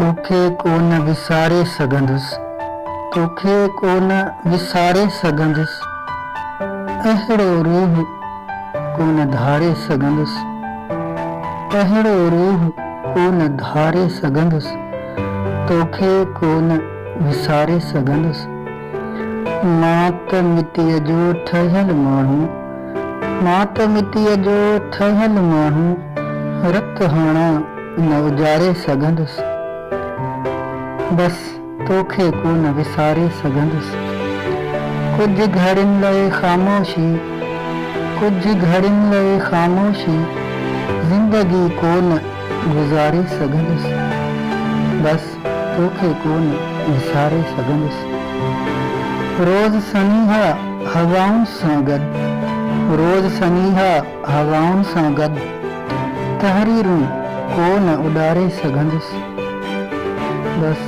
तोखे कोन विसारे सघंदुसि, तोखे कोन विसारे सघंदुसि, अहिड़ो रूह कोन धारे सघंदुसि, अहिड़ो रूह कोन धारे सघंदुसि, तोखे कोन विसारे सघंदुसि। मां त मिटीअ जो ठहियल माण्हू, मां त मिटीअ जो ठहियल माण्हू, रत हणा न उजारे सघंदुसि, बस तोखे कोन विसारे सघंदुसि। कुझु घड़ियुनि लाइ ख़ामोशी, कुझु घड़ियुनि लाइ ख़ामोशी, ज़िंदगी कोन गुज़ारे सघंदुसि, बस तोखे कोन विसारे सघंदुसि। रोज़ सनीहा हवाउनि सां गॾु, रोज़ सनीहा हवाउनि सां गॾु, तहरीरूं कोन उॾारे सघंदुसि, बस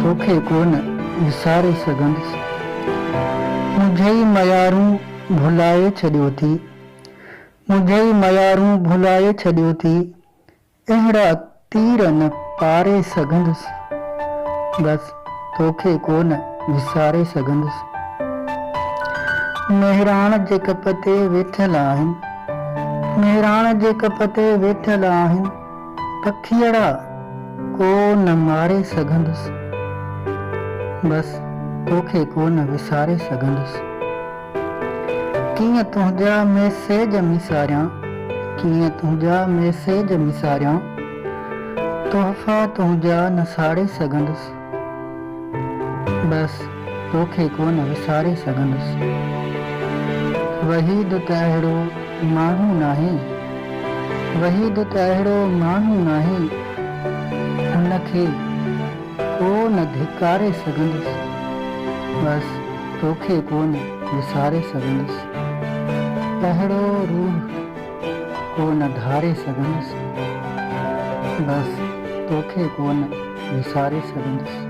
तोखे कोन विसारे सघंदुसि। मुंहिंजी मयारूं भुलाए छॾियो थी, मुंहिंजी मयारूं भुलाए छॾियो थी, अहिड़ा तीर न पारे सघंदुसि, बस तोखे कोन विसारे सघंदुसि। मेहराण जे कप ते वेठल आहिनि, मेहराण जे कप ते वेठल आहिनि, पखियड़ा कोन मारे सघंदुसि, बस तोखे कोन विसारे सघंदुसि। कीअं तुंहिंजा मैसेज मिसारियां, कीअं तुंहिंजा मैसेज मिसारियां, तोहफ़ा तुंहिंजा न साड़े सघंदुसि, बस तोखे कोन विसारे सघंदुसि। वहीद त अहिड़ो माण्हू नाहे, वहीद त अहिड़ो माण्हू नाहे, हुनखे कोन धिकारे सघंदुसि, बस तोखे कोन विसारे सघंदुसि। अहिड़ो रूह कोन धारे सघंदुसि, बस तोखे कोन विसारे सघंदुसि।